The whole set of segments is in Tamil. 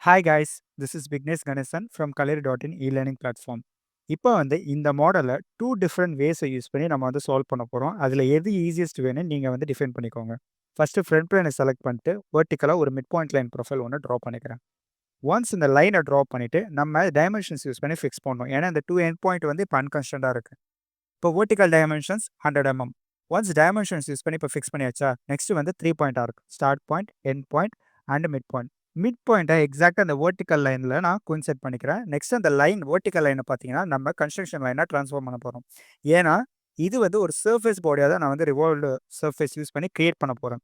Hi guys, this is Vignesh Ganesan from Kaleri.in e-learning platform. இப்போ இந்த மாடலை 2 டிஃப்ரெண்ட் வேஸை யூஸ் பண்ணி நம்ம சால்வ் பண்ண போகிறோம். அதில் எது ஈஸியஸ்ட் வேணும்னு நீங்கள் டிஃபைன் பண்ணிக்கோங்க. ஃபஸ்ட்டு ஃப்ரண்ட் பிளேனை செலக்ட் பண்ணிட்டு வெர்டிக்கலாக ஒரு மிட் பாயிண்ட் லைன் ப்ரொஃபைல் ஒன்று ட்ரா பண்ணிக்கிறேன். ஒன்ஸ் இந்த லைனை ட்ரா பண்ணிவிட்டு நம்ம டைமென்ஷன்ஸ் யூஸ் பண்ணி ஃபிக்ஸ் பண்ணணும். ஏன்னா இந்த 2 எண்ட் பாயிண்ட் இப்போ அன்கான்ஸ்டண்ட்டாக இருக்குது. இப்போ vertical dimensions 100 mm. Once dimensions use பண்ணி இப்போ ஃபிக்ஸ் பண்ணியாச்சா, நெக்ஸ்ட் 3 பாயிண்டாக இருக்குது. Start point, end point and mid point. Mid பாயிண்ட்டை எக்ஸாக்டாக அந்த வெர்டிக்கல் லைனில் நான் கோயின்சைட் பண்ணிக்கிறேன். நெக்ஸ்ட் அந்த லைன் வெர்டிக்கல் லைனை பார்த்தீங்கன்னா நம்ம கன்ஸ்ட்ரக்ஷன் லைனாக ட்ரான்ஸ்ஃபார்ம் பண்ண போகிறோம். ஏன்னா இது ஒரு சர்ஃபேஸ் பாடியாக தான் நான் ரிவால்வ்டு சர்ஃபேஸ் யூஸ் பண்ணி கிரியேட் பண்ண போகிறேன்.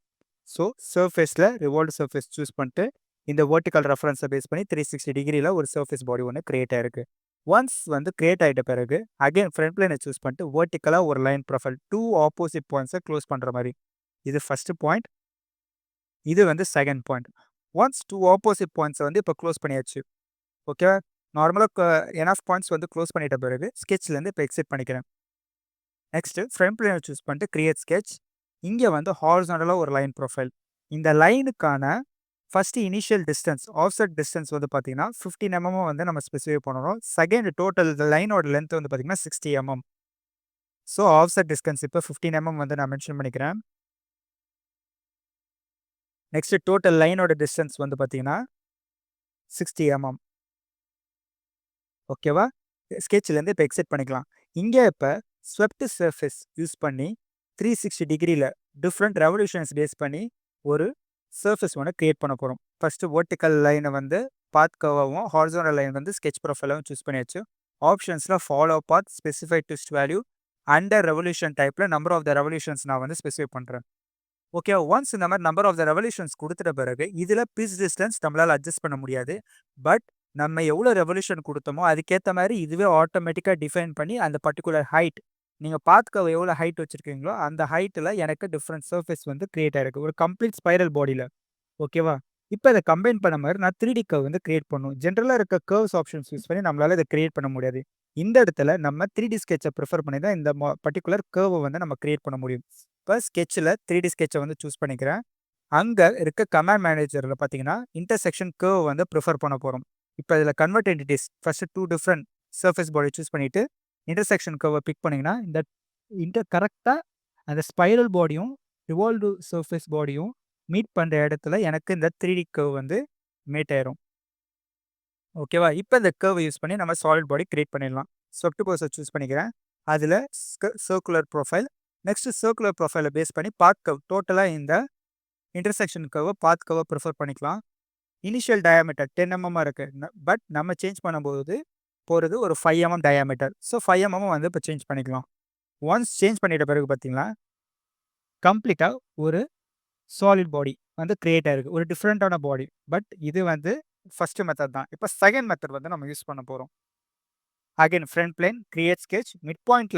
ஸோ சர்ஃபேஸில் ரிவால்வ்டு சர்ஃபேஸ் சூஸ் பண்ணிட்டு இந்த வெர்டிக்கல் ரெஃபரன்ஸை பேஸ் பண்ணி 360 டிகிரியில் ஒரு சர்ஃபேஸ் பாடி ஒன்று கிரியேட் ஆயிருக்கு. ஒன்ஸ் கிரியேட் ஆகிட்ட பிறகு அகைன் ஃப்ரண்ட் பிளேனை சூஸ் பண்ணிட்டு வெர்டிக்கலாக ஒரு லைன் ப்ரொஃபைல் 2 ஆப்போசிட் பாயிண்ட்ஸை க்ளோஸ் பண்ணுற மாதிரி. இது ஃபஸ்ட்டு பாயிண்ட், இது செகண்ட் பாயிண்ட். ஒன்ஸ் 2 ஆப்போசிட் பாயிண்ட்ஸை இப்போ க்ளோஸ் பண்ணியாச்சு. ஓகே, நார்மலாக என்ஆஃப் பாயிண்ட்ஸ் க்ளோஸ் பண்ணிட்ட பிறகு ஸ்கெட்ச்லேருந்து இப்போ எக்ஸிட் பண்ணிக்கிறேன். நெக்ஸ்ட்டு ஃப்ரண்ட் பிளேனை சூஸ் பண்ணிட்டு கிரியேட் ஸ்கெட்ச். இங்கே ஹாரிசான்டலாக ஒரு லைன் ப்ரொஃபைல். இந்த லைனுக்கான first initial distance, offset distance பார்த்தீங்கன்னா 15 mm நம்ம ஸ்பெசிஃபை பண்ணணும். செகண்ட் டோட்டல் லைனோட லென்த் பார்த்தீங்கன்னா 60 mm. ஸோ ஆஃப்செட் டிஸ்டன்ஸ் இப்போ 15 mm நான் மென்ஷன் பண்ணிக்கிறேன். நெக்ஸ்ட் டோட்டல் லைனோட டிஸ்டன்ஸ் பார்த்தீங்கன்னா 60 mm. ஓகேவா, ஸ்கெட்ச்லேருந்து இப்போ எக்ஸிட் பண்ணிக்கலாம். இங்கே இப்போ ஸ்வெப்ட் சர்ஃபேஸ் யூஸ் பண்ணி 360 டிகிரியில் டிஃப்ரெண்ட் ரெவல்யூஷன்ஸ் பேஸ் பண்ணி ஒரு சர்ஃபேஸ் ஒன்று கிரியேட் பண்ண போகிறோம். ஃபஸ்ட்டு வெர்டிக்கல் லைனை பாத் கர்வாகவும் ஹாரிசான்டல் லைன் ஸ்கெட்ச் ப்ரொஃபைலாகவும் சூஸ் பண்ணியாச்சு. ஆப்ஷன்ஸில் follow path, specify twist value, under revolution டைப்பில் நம்பர் ஆஃப் த ரெவல்யூஷன்ஸ் நான் ஸ்பெசிஃபை பண்ணுறேன். ஓகே, ஒன்ஸ் இந்த மாதிரி நம்பர் ஆஃப் த ரெவல்யூஷன்ஸ் கொடுத்துட்ட பிறகு இதில் பீஸ் டிஸ்டன்ஸ் நம்மளால் அட்ஜஸ்ட் பண்ண முடியாது. பட் நம்ம எவ்வளோ ரெவல்யூஷன் கொடுத்தோமோ அதுக்கேற்ற மாதிரி இதுவே ஆட்டோமேட்டிக்காக டிஃபைன் பண்ணி அந்த பர்டிகுலர் ஹைட், நீங்கள் பார்க்க எவ்வளோ ஹைட் வச்சுருக்கீங்களோ அந்த ஹைட்டில் எனக்கு டிஃப்ரெண்ட் சர்ஃபேஸ் கிரியேட் ஆகிருக்கு ஒரு கம்ப்ளீட் ஸ்பைரல் பாடியில். ஓகேவா, இப்போ இதை கம்பைன் பண்ண மாதிரி நான் 3D கர்வ் கிரியேட் பண்ணும். ஜென்ரலாக இருக்க கர்வ்ஸ் ஆப்ஷன்ஸ் யூஸ் பண்ணி நம்மளால் இதை கிரியேட் பண்ண முடியாது. இந்த இடத்துல நம்ம 3D ஸ்கெட்சை ப்ரிஃபர் பண்ணி தான் இந்த பர்டிகுலர் கர்வை நம்ம கிரியேட் பண்ண முடியும். இப்போ ஸ்கெட்சில் 3D ஸ்கெட்சை சூஸ் பண்ணிக்கிறேன். அங்கே இருக்க கமாண்ட் மேனேஜரில் பார்த்தீங்கன்னா இன்டர்செக்ஷன் கர்வ் ப்ரிஃபர் பண்ண போகிறோம். இப்போ இதில் convert entities first 2 different surface body choose பண்ணிவிட்டு இன்டர்செக்ஷன் கர்வை பிக் பண்ணிங்கன்னா இந்த கரெக்டாக அந்த ஸ்பைரல் பாடியும் ரிவால்வ்டு சர்ஃபேஸ் பாடியும் மீட் பண்ணுற இடத்துல எனக்கு இந்த 3D கர்வ் மீட் ஆயிரும். ஓகேவா, இப்போ இந்த கர்வை யூஸ் பண்ணி நம்ம சாலிட் பாடி கிரியேட் பண்ணிடலாம். ஸ்வெப்ட் கோர்ஸை சூஸ் பண்ணிக்கிறேன். அதில் சர்க்குலர் ப்ரொஃபைல். நெக்ஸ்ட் சர்க்குலர் ப்ரொஃபைலை பேஸ் பண்ணி பாத் கர்வ், டோட்டலாக இந்த இன்டர்செக்ஷன் கர்வை பாத் கர்வை ப்ரிஃபர் பண்ணிக்கலாம். இனிஷியல் டயாமீட்டர் 10 mm இருக்குது. பட் நம்ம சேஞ்ச் பண்ணும்போது போகிறது ஒரு 5 mm டயாமீட்டர். ஸோ 5 mm இப்போ சேஞ்ச் பண்ணிக்கலாம். ஒன்ஸ் சேஞ்ச் பண்ணிட்ட பிறகு பார்த்தீங்கன்னா கம்ப்ளீட்டாக ஒரு சாலிட் பாடி கிரியேட் ஆகிருக்கு, ஒரு டிஃப்ரெண்ட்டான பாடி. பட் இது ஃபஸ்ட்டு மெத்தட் தான். இப்போ செகண்ட் மெத்தட் நம்ம யூஸ் பண்ண போகிறோம். Again front plane, create sketch, mid point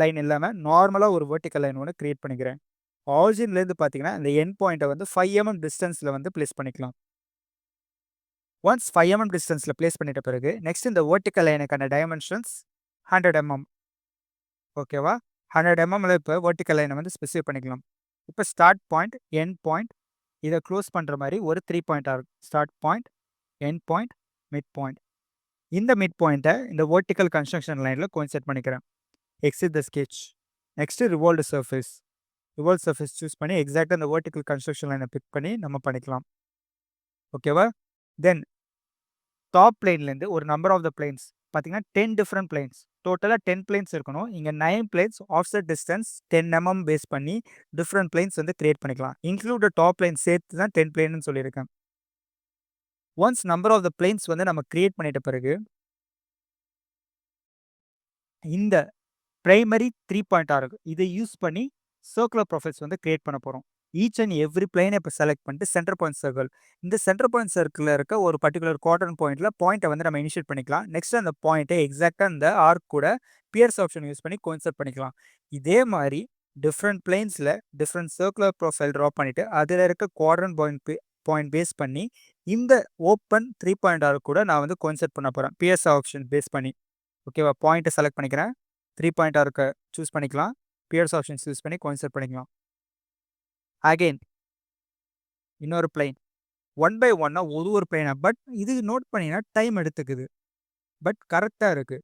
line இல்லாமல் நார்மலாக ஒரு வெர்டிக்கல் லைன் ஒன்று கிரியேட் பண்ணிக்கிறேன். ஆரிஜின்லேருந்து பார்த்தீங்கன்னா இந்த எண்ட் பாயிண்ட்டை 5 mm டிஸ்டன்ஸில் பிளேஸ் பண்ணிக்கலாம். ஒன்ஸ் 5 mm டிஸ்டன்ஸில் பிளேஸ் பண்ணிட்ட பிறகு நெக்ஸ்ட் இந்த வெர்டிக்கல் லைனுக்கான டைமென்ஷன்ஸ் 100 mm. ஓகேவா, 100 mm இப்போ வெர்டிக்கல் லைனை ஸ்பெசிஃபை பண்ணிக்கலாம். இப்போ ஸ்டார்ட் பாயிண்ட், எண்ட் பாயிண்ட் இதை க்ளோஸ் பண்ணுற மாதிரி ஒரு 3 பாயிண்டாக இருக்கும். Start point, end point, mid point. இந்த மிட் பாயிண்ட்டை இந்த வெர்டிக்கல் கன்ஸ்ட்ரக்ஷன் லைனில் கோயின்சைட் பண்ணிக்கிறேன். Exit the sketch. Next revolved surface. Revolve surface choose பண்ணி எக்ஸாக்டாக இந்த வெர்டிக்கல் கன்ஸ்ட்ரக்ஷன் லைனை பிக் பண்ணி நம்ம பண்ணிக்கலாம். ஓகேவா, தென் டாப் பிளேன்லேருந்து ஒரு நம்பர் ஆஃப் த பிளேன்ஸ் பார்த்தீங்கன்னா 10 டிஃப்ரெண்ட் பிளேன்ஸ், டோட்டலாக 10 பிளேன்ஸ் இருக்கணும். இங்கே 9 பிளேன்ஸ் ஆஃப்செட் டிஸ்டன்ஸ் 10 mm பேஸ் பண்ணி டிஃப்ரெண்ட் பிளேன்ஸ் கிரியேட் பண்ணிக்கலாம். இன்க்ளூட் டாப் பிளேன் சேர்த்து தான் 10 பிளேன்னு சொல்லியிருக்கேன். Once number of the planes நம்ம கிரியேட் பண்ணிட்ட பிறகு இந்த பிரைமரி 3 பாயிண்டாக இருக்குது, இதை யூஸ் பண்ணி சர்க்குலர் ப்ரொஃபைல்ஸ் கிரியேட் பண்ண போகிறோம். ஈச் அண்ட் எவ்ரி பிளேனை இப்போ செலக்ட் பண்ணிட்டு சென்டர் பாயிண்ட் சர்க்கிள், இந்த சென்டர் பாயிண்ட் சர்க்கிளில் இருக்க ஒரு பர்டிகுலர் குவாட்ரன் பாயிண்ட்டில் பாயிண்ட்டை நம்ம இனிஷியேட் பண்ணிக்கலாம். நெக்ஸ்ட் அந்த பாயிண்ட்டை எக்ஸாக்டாக இந்த ஆர்க் கூட பியர்ஸ் ஆப்ஷன் யூஸ் பண்ணி கோயின்சைட் பண்ணிக்கலாம். இதே மாதிரி டிஃப்ரெண்ட் பிளேன்ஸில் டிஃப்ரெண்ட் சர்க்குலர் ப்ரொஃபைல் ட்ரா பண்ணிவிட்டு அதில் இருக்க குவாட்ரன் பாயிண்ட் பேஸ் பண்ணி இந்த ஓப்பன் 3 பாயிண்ட் ஆர்க் கூட நான் கோயின்சைட் பண்ண போகிறேன் பியர்ஸ் ஆப்ஷன் பேஸ் பண்ணி. ஓகேவா, பாயிண்ட்டை செலக்ட் பண்ணிக்கிறேன். 3 பாயிண்ட் ஆர்க்கை சூஸ் பண்ணிக்கலாம். பியர்ஸ் ஆப்ஷன்ஸ் யூஸ் பண்ணி கோயின்சைட் பண்ணிக்கலாம். அகைன் இன்னொரு பிளைன் ஒன் பை ஒன்னா ஒரு பிளேனா. பட் இது நோட் பண்ணீங்கன்னா டைம் எடுத்துக்குது. பட் கரெக்டா இருக்கு.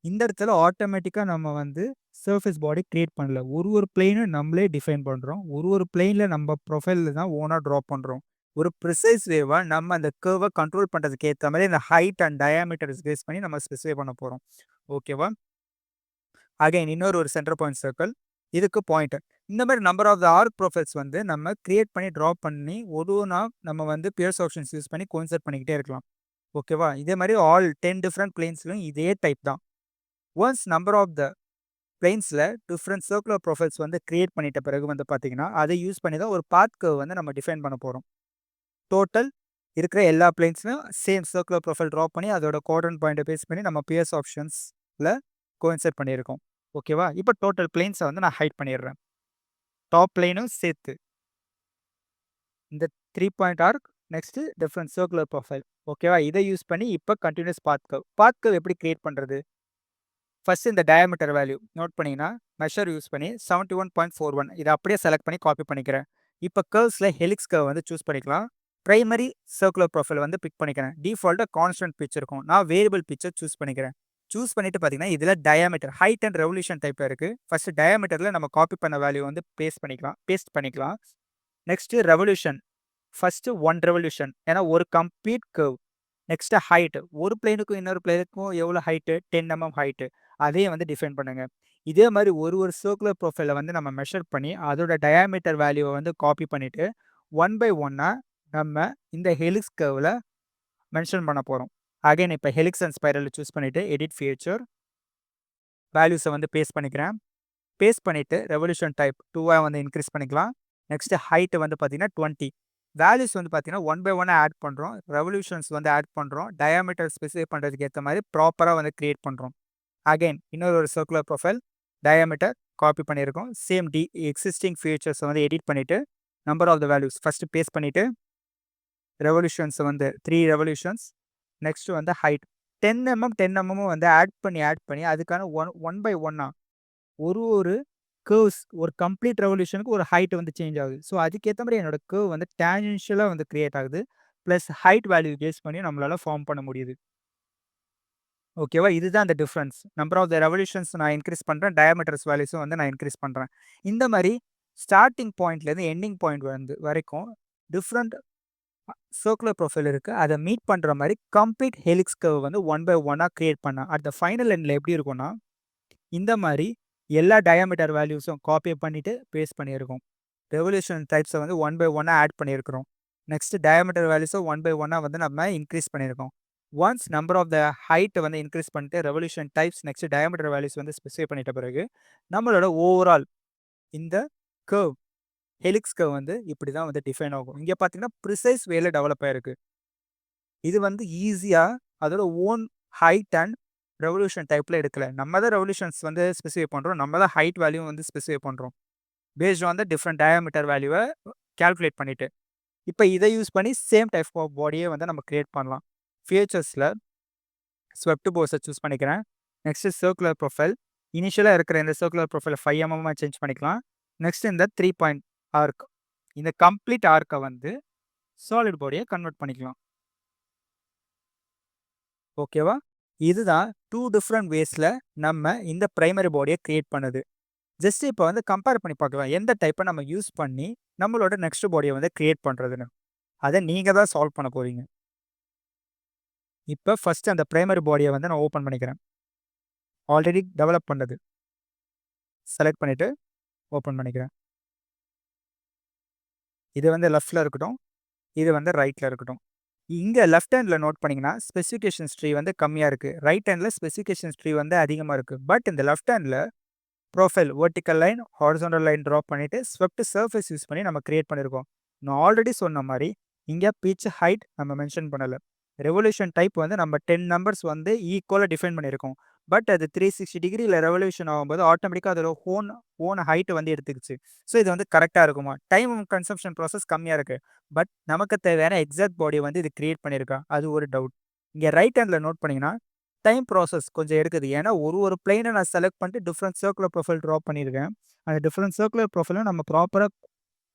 இந்த இடத்துல ஆட்டோமேட்டிக்கா நம்ம வந்து சர்ஃபேஸ் பாடி கிரியேட் பண்ணல. ஒரு பிளேனும் நம்மளே டிஃபைன் பண்றோம். ஒரு பிளேன்ல நம்ம ப்ரொஃபைல்ல தான் ஓனா ட்ரா பண்றோம். ஒரு ப்ரிசைஸ் வேவா நம்ம அந்த கர்வ கண்ட்ரோல் பண்றதுக்கு ஏத்த மாரி இந்த ஹைட் அண்ட் டயாமீட்டர்ஸ் பேஸ் பண்ணி நம்ம ஸ்பெசிஃபை பண்ண போறோம். ஓகேவா? அகைன் இன்னொரு சென்டர் பாயிண்ட் சர்க்கிள். இதுக்கு பாயிண்டர். இந்த மாரி number of the arc profiles வந்து நம்ம கிரியேட் பண்ணி ட்ரா பண்ணி ஒவ்வொன்னா நம்ம வந்து பியர்ஸ் ஆப்ஷன்ஸ் யூஸ் பண்ணி கோஇன்சர்ட் பண்ணிக்கிட்டே இருக்கலாம். ஓகேவா? இதே மாரி ஆல் 10 டிஃபரெண்ட் பிளேன்ஸ்லயும் இதே டைப் தான். ஒன்ஸ் நம்பர் ஆஃப் த பிளேன்ஸ்ல டிஃபரெண்ட் சர்க்குலர் ப்ரொஃபைல்ஸ் வந்து கிரியேட் பண்ணிட்ட பிறகு வந்து பார்த்தீங்கன்னா, அதை யூஸ் பண்ணி தான் ஒரு பாத் கர்வ் வந்து நம்ம டிஃபைன் பண்ண போறோம். டோட்டல் இருக்கிற எல்லா பிளேன்ஸ்லயும் சேம் சர்க்குலர் ப்ரொஃபைல் ட்ரா பண்ணி அதோட குவாட்ரன்ட் பாயிண்ட்ட பேஸ் பண்ணி நம்ம பியர்ஸ் ஆப்ஷன்ஸ்ல கோஇன்சர்ட் பண்ணியிருக்கோம். ஓகேவா? இப்போ டோட்டல் பிளேன்ஸ வந்து நான் ஹைட் பண்ணிடுறேன். டாப் பிளேனும் சேர்த்து. இந்த 3 point arc next different circular profile. ஓகேவா? இதை யூஸ் பண்ணி இப்போ continuous path curve. Path curve எப்படி கிரியேட் பண்றது? ஃபர்ஸ்ட் இந்த டயாமீட்டர் வேல்யூ நோட் பண்ணீங்கன்னா, மெஷர் யூஸ் பண்ணி 71.41 இதை அப்படியே செலக்ட் பண்ணி காப்பி பண்ணிக்கிறேன். இப்போ கர்வ்ஸ்ல ஹெலிக்ஸ் கர்வ் வந்து சூஸ் பண்ணிக்கலாம். பிரைமரி சர்க்குலர் ப்ரொஃபைல் வந்து பிக் பண்ணிக்கிறேன். டிஃபால்ட்டா கான்ஸ்டன்ட் பிட்ச் இருக்கும். நான் வேரியபிள் பிட்சை சூஸ் பண்ணிக்கிறேன். சூஸ் பண்ணிட்டு பார்த்தீங்கன்னா, இதில் டயாமீட்டர் ஹைட் அண்ட் ரெவல்யூஷன் டைப்ல இருக்கு. ஃபர்ஸ்ட் டயாமீட்டர்ல நம்ம காப்பி பண்ண வேல்யூ வந்து பேஸ்ட் பண்ணிக்கலாம். Next revolution. First 1 revolution. ஏன்னா ஒரு கம்ப்ளீட் கர்வ். Next height. ஒரு பிளேனுக்கும் இன்னொரு பிளேனுக்கும் எவ்வளோ ஹைட்டு? 10 mm height. அதையும் வந்து டிஃபைன் பண்ணுங்க. இதே மாதிரி ஒரு சர்க்குலர் ப்ரொஃபைலை வந்து நம்ம மெஷர் பண்ணி அதோட டயாமீட்டர் வேல்யூவை வந்து காப்பி பண்ணிட்டு 1 பை 1 நம்ம இந்த ஹெலிக்ஸ் கர்வ்ல மென்ஷன் பண்ண போறோம். அகைன் இப்போ ஹெலிக்ஸ் அண்ட் ஸ்பைரல் சூஸ் பண்ணிட்டு எடிட் ஃபியூச்சர் வேல்யூஸை வந்து பேஸ்ட் பண்ணிக்கிறேன். பேஸ்ட் பண்ணிட்டு ரெவல்யூஷன் டைப் 2 வந்து இன்க்ரீஸ் பண்ணிக்கலாம். நெக்ஸ்ட் ஹைட் வந்து பார்த்தீங்கன்னா 20. வேல்யூஸ் வந்து பார்த்தீங்கன்னா 1 பை 1 ஆட் பண்ணுறோம். ரெவல்யூஷன்ஸ் வந்து ஆட் பண்ணுறோம். டயாமீட்டர் ஸ்பெசிஃபை பண்ணுறதுக்கு ஏற்ற மாதிரி ப்ராப்பராக வந்து கிரியேட் பண்ணுறோம். அகைன் இன்னொரு சர்க்குலர் ப்ரொஃபைல் டயாமீட்டர் காப்பி பண்ணியிருக்கோம். சேம் எக்ஸிஸ்டிங் ஃபீச்சர்ஸை வந்து எடிட் பண்ணிவிட்டு number of the values first paste பண்ணிவிட்டு ரெவல்யூஷன்ஸை வந்து 3 ரெவல்யூஷன்ஸ். நெக்ஸ்ட் வந்து ஹைட் 10 mm 10 mm வந்து ஆட் பண்ணி அதுக்கான ஒன் பை ஒன்னா ஒரு கர்வ்ஸ் ஒரு கம்ப்ளீட் ரெவல்யூஷனுக்கு ஒரு ஹைட் வந்து சேஞ்ச் ஆகுது. ஸோ அதுக்கேற்ற மாதிரி என்னோட கர்வ் வந்து டேஞ்சென்ஷியலாக வந்து கிரியேட் ஆகுது. ப்ளஸ் ஹைட் வேல்யூ பேஸ் பண்ணி நம்மளால ஃபார்ம் பண்ண முடியுது. ஓகேவா? இதுதான் அந்த difference. Number of the revolutions நான் இன்க்ரீஸ் பண்ணுறேன். டயாமீட்டர்ஸ் வேல்யூஸும் வந்து நான் இன்க்ரீஸ் பண்ணுறேன். இந்த மாதிரி ஸ்டார்டிங் பாயிண்ட்லேருந்து எண்டிங் பாயிண்ட் வந்து வரைக்கும் டிஃப்ரெண்ட் சர்க்குலர் ப்ரொஃபைல் இருக்குது. அதை மீட் பண்ணுற மாதிரி கம்ப்ளீட் ஹெலிக்ஸ் கர்வ் வந்து 1 பை 1 கிரியேட் பண்ணேன். அட் த ஃபைனல் எண்டில் எப்படி இருக்கும்னா, இந்த மாதிரி எல்லா டயாமீட்டர் வேல்யூஸும் காப்பி பண்ணிவிட்டு பேஸ்ட் பண்ணியிருக்கோம். ரெவல்யூஷன் டைப்ஸை வந்து 1 பை 1 ஆட் பண்ணியிருக்கிறோம். நெக்ஸ்ட் டயாமீட்டர் வேல்யூஸை 1 பை 1 வந்து நம்ம இன்க்ரீஸ் பண்ணியிருக்கோம். Once number of the height வந்து இன்க்ரீஸ் பண்ணிட்டு revolution types next diameter values வந்து ஸ்பெசிஃபை பண்ணிட்ட பிறகு நம்மளோட ஓவரால் இந்த கர்வ் ஹெலிக்ஸ் கர்வ் வந்து இப்படி தான் வந்து டிஃபைன் ஆகும். இங்கே பார்த்தீங்கன்னா ப்ரிசைஸ் வேல டெவலப் ஆயிருக்கு. இது வந்து ஈஸியாக அதோட ஓன் ஹைட் அண்ட் ரெவல்யூஷன் டைப்பில் எடுக்கல. நம்ம தான் ரெவல்யூஷன்ஸ் வந்து ஸ்பெசிஃபை பண்ணுறோம். நம்ம தான் ஹைட் வேல்யூ வந்து ஸ்பெசிஃபை பண்ணுறோம். Based on the different diameter வேல்யூவை கால்குலேட் பண்ணிட்டு இப்போ இதை யூஸ் பண்ணி சேம் டைப் ஆஃப் பாடியை வந்து நம்ம கிரியேட் பண்ணலாம். ஃபீச்சர்ஸில் ஸ்வெப்ட் போர்ஸை சூஸ் பண்ணிக்கிறேன். நெக்ஸ்ட் சர்க்குலர் ப்ரொஃபைல் இனிஷியலாக இருக்கிற இந்த சர்க்குலர் ப்ரொஃபைலை 5 mm சேஞ்ச் பண்ணிக்கலாம். நெக்ஸ்ட் இந்த 3 பாயிண்ட் ஆர்க் இந்த கம்ப்ளீட் ஆர்க்கை வந்து சாலிட் பாடியை கன்வெர்ட் பண்ணிக்கலாம். ஓகேவா? இதுதான் 2 டிஃப்ரெண்ட் வேஸில் நம்ம இந்த பிரைமரி பாடியை கிரியேட் பண்ணுது. ஜஸ்ட் இப்போ வந்து கம்பேர் பண்ணி பார்க்கலாம் எந்த டைப்பை நம்ம யூஸ் பண்ணி நம்மளோட நெக்ஸ்ட் பாடியை வந்து கிரியேட் பண்ணுறதுன்னு. அதை நீங்கள் தான் சால்வ் பண்ண போகிறீங்க. இப்போ ஃபர்ஸ்ட் அந்த பிரைமரி பாடியை வந்து நான் ஓப்பன் பண்ணிக்கிறேன். ஆல்ரெடி டெவலப் பண்ணது செலக்ட் பண்ணிவிட்டு ஓப்பன் பண்ணிக்கிறேன். இது வந்து லெஃப்டில் இருக்கட்டும், இது வந்து ரைட்டில் இருக்கட்டும். இங்கே லெஃப்ட் ஹேண்டில் நோட் பண்ணிங்கன்னா ஸ்பெசிஃபிகேஷன்ஸ் ட்ரீ வந்து கம்மியாக இருக்குது. ரைட் ஹேண்டில் ஸ்பெசிஃபிகேஷன்ஸ் ட்ரீ வந்து அதிகமாக இருக்குது. பட் இந்த left handle profile vertical line horizontal line draw பண்ணிவிட்டு ஸ்வெப்ட் சர்ஃபேஸ் யூஸ் பண்ணி நம்ம கிரியேட் பண்ணியிருக்கோம். நான் ஆல்ரெடி சொன்ன மாதிரி இங்கே பிட்ச் ஹைட் நம்ம மென்ஷன் பண்ணலை. ரெவல்யூஷன் டைப் வந்து நம்ம 10 நம்பர்ஸ் வந்து ஈக்குவலாக டிஃபைன் பண்ணியிருக்கோம். பட் அது 360 டிகிரியில் ரெவல்யூஷன் ஆகும்போது ஆட்டோமேட்டிக்காக அதோட ஓன் ஹைட் வந்து எடுத்துக்கிச்சு. ஸோ இது வந்து கரெக்டாக இருக்குமா? டைம் கன்சம்ஷன் ப்ராசஸ் கம்மியாக இருக்குது. பட் நமக்கு தேவையான எக்ஸாக்ட் பாடி வந்து இது கிரியேட் பண்ணியிருக்கா? அது ஒரு டவுட். இங்கே ரைட் ஹேண்டில் நோட் பண்ணிங்கன்னா டைம் ப்ராசஸ் கொஞ்சம் எடுக்குது. ஏன்னா ஒரு பிளைனை நான் செலக்ட் பண்ணிட்டு டிஃப்ரெண்ட் சர்க்குலர் ப்ரொஃபைல் ட்ரா பண்ணியிருக்கேன். அந்த டிஃப்ரெண்ட் சர்க்குலர் ப்ரொஃபைலும் நம்ம ப்ராப்பராக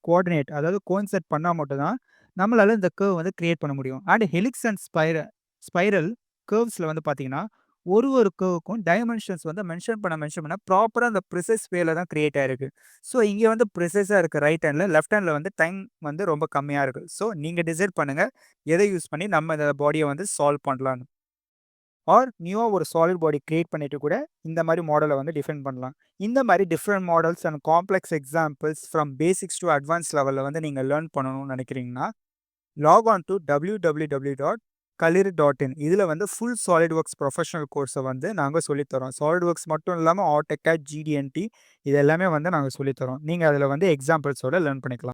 கோஆர்டினேட் அதாவது கோயின்செட் பண்ணால் மட்டும்தான் நம்மளால இந்த கர்வ் வந்து கிரியேட் பண்ண முடியும். அண்ட் ஹெலிக்ஸ் அண்ட் ஸ்பைரல் கர்வ்ஸ்ல வந்து பார்த்தீங்கன்னா, ஒரு கர்வ்க்கும் டைமென்ஷன்ஸ் வந்து மென்ஷன் பண்ண ப்ராப்பரா அந்த ப்ரிசைஸ் வேல தான் கிரியேட் ஆயிருக்கு. ஸோ இங்க வந்து ப்ரிசைஸா இருக்கு ரைட் ஹேண்ட்ல. லெஃப்ட் ஹேண்ட்ல வந்து டைம் வந்து ரொம்ப கம்மியா இருக்கு. ஸோ நீங்க டிசைட் பண்ணுங்க. எத யூஸ் பண்ணி நம்ம இந்த பாடிய வந்து சால்வ் பண்ணலான்னு. ஆர் நியூவா ஒரு சாலிட் பாடி கிரியேட் பண்ணிட்டு கூட இந்த மாதிரி மாடலை வந்து டிஃபைன் பண்ணலாம். இந்த மாதிரி different models and complex examples from basics to advance லெவலில் வந்து நீங்கள் லேர்ன் பண்ணணும்னு நினைக்கிறீங்கன்னா லாக் ஆன் டு www.kalir.in. இதில் வந்து ஃபுல் சாலிட்வொர்க்ஸ் ப்ரொஃபஷனல் கோர்ஸை வந்து நாங்கள் சொல்லித்தரோம். சாலிட்வொர்க்ஸ் மட்டும் இல்லாமல் ஆட்டோகேட், ஜிடிஎன்டி இது எல்லாமே வந்து நாங்கள் சொல்லித்தரோம். நீங்கள் அதில் வந்து எக்ஸாம்பிள்ஸோட லேர்ன் பண்ணிக்கலாம்.